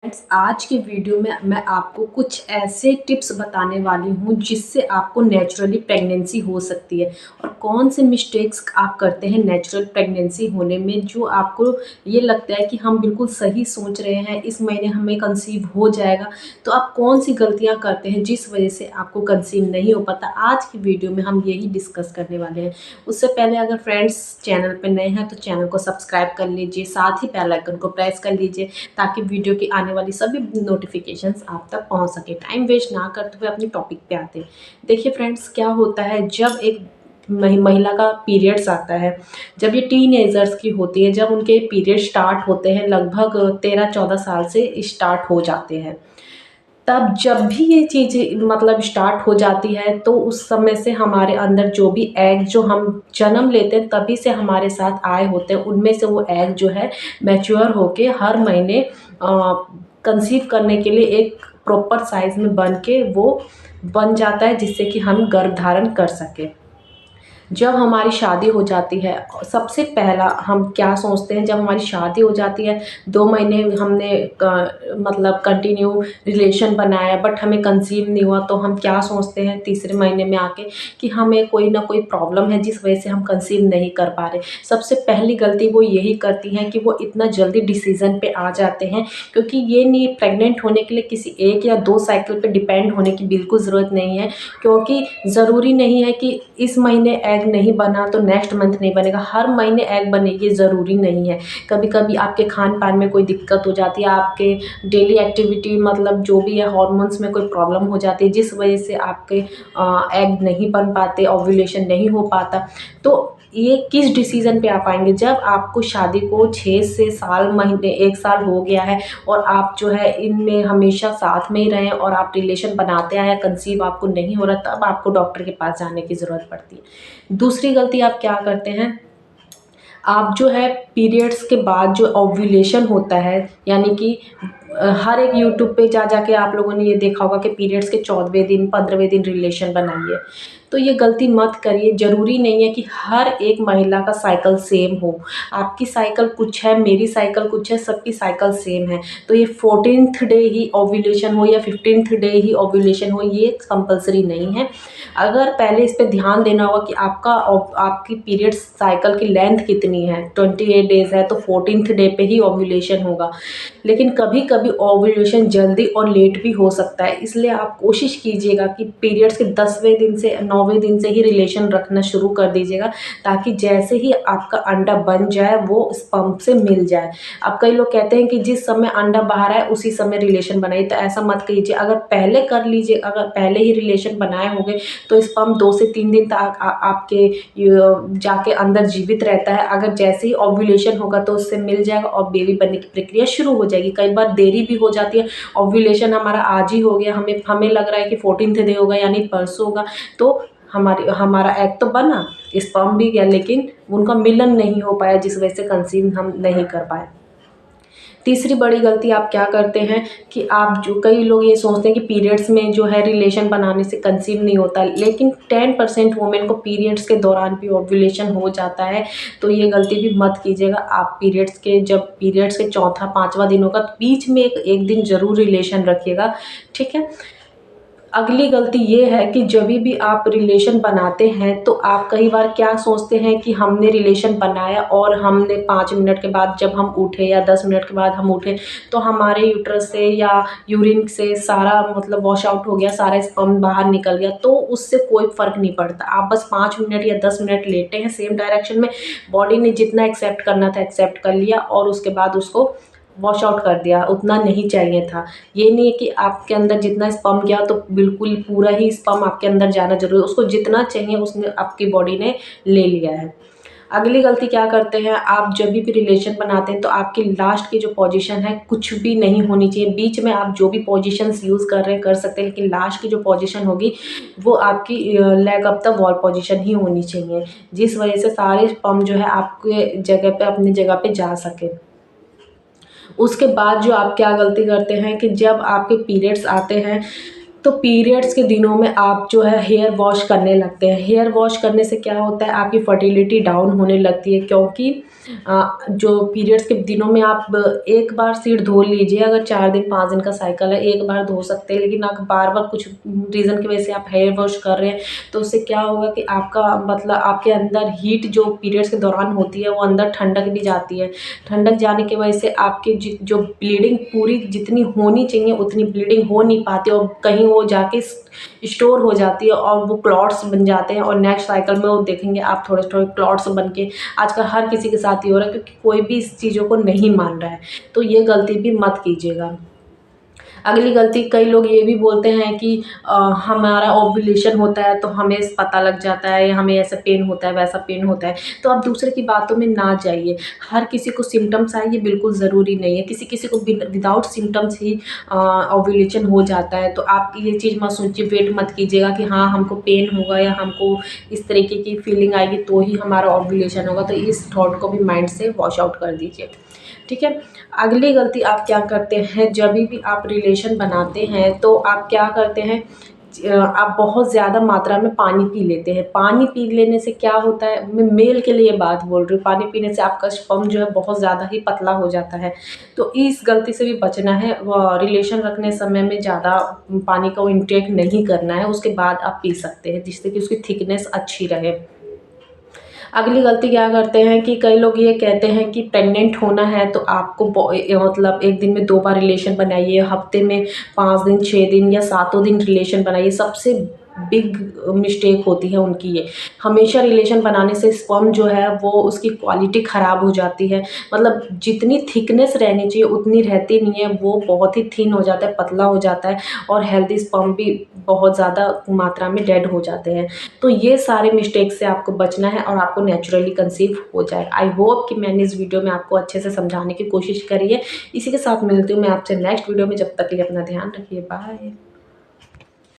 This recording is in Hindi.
आज के वीडियो में मैं आपको कुछ ऐसे टिप्स बताने वाली हूँ जिससे आपको नेचुरली प्रेगनेंसी हो सकती है और कौन से मिस्टेक्स आप करते हैं नेचुरल प्रेगनेंसी होने में जो आपको ये लगता है कि हम बिल्कुल सही सोच रहे हैं, इस महीने हमें कंसीव हो जाएगा। तो आप कौन सी गलतियाँ करते हैं जिस वजह से आपको कंसीव नहीं हो पाता। आज की वीडियो में हम यही डिस्कस करने वाले हैं। उससे पहले अगर फ्रेंड्स चैनल पर नए हैं तो चैनल को सब्सक्राइब कर लीजिए, साथ ही बेल आइकन को प्रेस कर लीजिए ताकि वीडियो की आने वाली सभी नोटिफिकेशंस आप तक पहुंच सके। टाइम वेस्ट ना करते हुए अपनी टॉपिक पे आते हैं। देखिए फ्रेंड्स, क्या होता है जब एक महिला का पीरियड्स आता है, जब ये टीनेजर्स की होती है, जब उनके पीरियड स्टार्ट होते हैं, लगभग 13-14 साल से स्टार्ट हो जाते हैं, तब जब भी ये चीज़ें मतलब स्टार्ट हो जाती है तो उस समय से हमारे अंदर जो भी एग जो हम जन्म लेते हैं तभी से हमारे साथ आए होते हैं, उनमें से वो एग जो है मैच्योर होके हर महीने कंसीव करने के लिए एक प्रॉपर साइज़ में बन के वो बन जाता है जिससे कि हम गर्भ धारण कर सकें। जब हमारी शादी हो जाती है, सबसे पहला हम क्या सोचते हैं, जब हमारी शादी हो जाती है, 2 महीने हमने मतलब कंटिन्यू रिलेशन बनाया बट हमें कंसीव नहीं हुआ, तो हम क्या सोचते हैं तीसरे महीने में आके कि हमें कोई ना कोई प्रॉब्लम है जिस वजह से हम कंसीव नहीं कर पा रहे। सबसे पहली गलती वो यही करती हैं कि वो इतना जल्दी डिसीज़न पे आ जाते हैं, क्योंकि ये नहीं, प्रेग्नेंट होने के लिए किसी 1 या 2 साइकिल पे डिपेंड होने की बिल्कुल ज़रूरत नहीं है, क्योंकि ज़रूरी नहीं है कि इस महीने एग नहीं बना तो नेक्स्ट मंथ नहीं बनेगा, हर महीने एग बने ये ज़रूरी नहीं है। कभी कभी आपके खान पान में कोई दिक्कत हो जाती है, आपके डेली एक्टिविटी मतलब जो भी है हार्मोन्स में कोई प्रॉब्लम हो जाती है जिस वजह से आपके एग नहीं बन पाते, ओव्यूलेशन नहीं हो पाता। तो ये किस डिसीज़न पे आप आएंगे जब आपको शादी को 6 से साल महीने 1 साल हो गया है और आप जो है इनमें हमेशा साथ में ही रहें और आप रिलेशन बनाते आए, कंसीव आपको नहीं हो रहा, तब आपको डॉक्टर के पास जाने की ज़रूरत पड़ती है। दूसरी गलती आप क्या करते हैं, आप जो है पीरियड्स के बाद जो ओव्यूलेशन होता है, यानी कि हर एक यूट्यूब पे जा जाके आप लोगों ने ये देखा होगा कि पीरियड्स के 14वें दिन 15वें दिन रिलेशन बनाइए, तो ये गलती मत करिए। ज़रूरी नहीं है कि हर एक महिला का साइकिल सेम हो। आपकी साइकिल कुछ है, मेरी साइकिल कुछ है, सबकी साइकिल सेम है। तो ये 14th डे ही ओव्यूलेशन हो या 15th डे ही ओव्यूलेशन हो, ये कंपल्सरी नहीं है। अगर पहले इस पे ध्यान देना होगा कि आपकी पीरियड साइकिल की लेंथ कितनी है, 28 डेज़ है तो 14th डे पे ही ओव्यूलेशन होगा। लेकिन कभी कभी ओव्यूलेशन जल्दी और लेट भी हो सकता है, इसलिए आप कोशिश कीजिएगा कि पीरियड्स के 10वें दिन से 9वें दिन से ही रिलेशन रखना शुरू कर दीजिएगा, ताकि जैसे ही आपका अंडा बन जाए वो स्पर्म से मिल जाए। अब कई लोग कहते हैं कि जिस समय अंडा बाहर आए उसी समय रिलेशन बनाइए, तो ऐसा मत कीजिए। अगर पहले कर लीजिए, अगर पहले ही रिलेशन बनाए होंगे तो स्पर्म 2 से 3 दिन तक आपके जाके अंदर जीवित रहता है। अगर जैसे ही ओव्यूलेशन होगा तो उससे मिल जाएगा और बेबी बनने की प्रक्रिया शुरू हो जाएगी। कई बार देरी भी हो जाती है, ओव्यूलेशन हमारा आज ही हो गया, हमें लग रहा है कि 14th डे होगा यानी परसों होगा, तो हमारा एग तो बना, स्पर्म भी गया, लेकिन उनका मिलन नहीं हो पाया जिस वजह से कंसीव हम नहीं कर पाए। तीसरी बड़ी गलती आप क्या करते हैं कि आप जो, कई लोग ये सोचते हैं कि पीरियड्स में जो है रिलेशन बनाने से कंसीव नहीं होता, लेकिन 10% वुमेन को पीरियड्स के दौरान भी ओव्यूलेशन हो जाता है। तो ये गलती भी मत कीजिएगा। आप जब पीरियड्स के चौथा 5वां दिन होगा तो बीच में एक दिन ज़रूर रिलेशन रखिएगा, ठीक है। अगली गलती ये है कि जब भी आप रिलेशन बनाते हैं तो आप कई बार क्या सोचते हैं कि हमने रिलेशन बनाया और हमने 5 मिनट के बाद जब हम उठे या 10 मिनट के बाद हम उठे तो हमारे यूट्रस से या यूरिन से सारा मतलब वॉश आउट हो गया, सारा स्पर्म बाहर निकल गया, तो उससे कोई फ़र्क नहीं पड़ता। आप बस 5 मिनट या 10 मिनट लेटे हैं सेम डायरेक्शन में, बॉडी ने जितना एक्सेप्ट करना था एक्सेप्ट कर लिया और उसके बाद उसको वॉश आउट कर दिया, उतना नहीं चाहिए था। ये नहीं है कि आपके अंदर जितना स्पर्म गया तो बिल्कुल पूरा ही स्पर्म आपके अंदर जाना ज़रूरी है, उसको जितना चाहिए उसने आपकी बॉडी ने ले लिया है। अगली गलती क्या करते हैं, आप जब भी रिलेशन बनाते हैं तो आपकी लास्ट की जो पोजीशन है कुछ भी नहीं होनी चाहिए। बीच में आप जो भी पोजीशंस यूज़ कर रहे हैं कर सकते हैं, लेकिन लास्ट की जो पोजीशन होगी वो आपकी leg up the wall position ही होनी चाहिए, जिस वजह से सारे स्पर्म जो है आपके जगह पे अपनी जगह पे जा सके। उसके बाद जो आप क्या गलती करते हैं कि जब आपके पीरियड्स आते हैं तो पीरियड्स के दिनों में आप जो है हेयर वॉश करने लगते हैं। हेयर वॉश करने से क्या होता है, आपकी फर्टिलिटी डाउन होने लगती है, क्योंकि जो पीरियड्स के दिनों में आप एक बार सिर धो लीजिए, अगर 4 दिन 5 दिन का साइकिल है एक बार धो सकते हैं, लेकिन आप बार-बार कुछ रीज़न की वजह से आप हेयर वॉश कर रहे हैं, तो उससे क्या होगा कि आपका मतलब आपके अंदर हीट जो पीरियड्स के दौरान होती है वो अंदर ठंडक भी जाती है। ठंडक जाने की वजह से आपकी जो ब्लीडिंग पूरी जितनी होनी चाहिए उतनी ब्लीडिंग हो नहीं पाती, और कहीं वो जाके स्टोर हो जाती है और वो क्लॉट्स बन जाते हैं, और नेक्स्ट साइकिल में वो देखेंगे आप थोड़े-थोड़े क्लॉट्स बन के। आजकल हर किसी के साथ ये हो रहा है, क्योंकि कोई भी इस चीज़ों को नहीं मान रहा है, तो ये गलती भी मत कीजिएगा। अगली गलती, कई लोग ये भी बोलते हैं कि हमारा ओव्यूलेशन होता है तो हमें पता लग जाता है, या हमें ऐसा पेन होता है वैसा पेन होता है, तो आप दूसरे की बातों में ना जाइए। हर किसी को सिम्टम्स आए ये बिल्कुल ज़रूरी नहीं है, किसी किसी को विदाउट सिम्टम्स ही ओव्यूलेशन हो जाता है। तो आप ये चीज़ मत सोचिए, वेट मत कीजिएगा कि हाँ हमको पेन होगा या हमको इस तरीके की फीलिंग आएगी तो ही हमारा ओव्यूलेशन होगा, तो इस थॉट को भी माइंड से वॉश आउट कर दीजिए। ठीक है। अगली गलती आप क्या करते हैं, जब भी आप रिलेशन बनाते हैं तो आप क्या करते हैं, आप बहुत ज़्यादा मात्रा में पानी पी लेते हैं। पानी पी लेने से क्या होता है, मैं मेल के लिए बात बोल रही हूँ, पानी पीने से आपका स्पर्म जो है बहुत ज़्यादा ही पतला हो जाता है। तो इस गलती से भी बचना है, रिलेशन रखने समय में ज़्यादा पानी का इंटेक नहीं करना है, उसके बाद आप पी सकते हैं, जिससे कि उसकी थिकनेस अच्छी रहे। अगली गलती क्या करते हैं कि कई लोग ये कहते हैं कि प्रेग्नेंट होना है तो आपको मतलब एक दिन में 2 बार रिलेशन बनाइए, हफ्ते में 5 दिन, 6 दिन या सातों दिन रिलेशन बनाइए। सबसे बिग मिस्टेक होती है उनकी ये। हमेशा रिलेशन बनाने से स्पर्म जो है वो उसकी क्वालिटी ख़राब हो जाती है। मतलब जितनी थिकनेस रहनी चाहिए उतनी रहती नहीं है, वो बहुत ही थिन हो जाता है, पतला हो जाता है, और हेल्दी स्पर्म भी बहुत ज़्यादा मात्रा में डेड हो जाते हैं। तो ये सारे मिस्टेक से आपको बचना है और आपको नेचुरली कंसीव हो जाए। आई होप कि मैंने इस वीडियो में आपको अच्छे से समझाने की कोशिश करी है। इसी के साथ मिलती हूँ मैं आपसे नेक्स्ट वीडियो में, जब तक के लिए अपना ध्यान रखिए। बाय।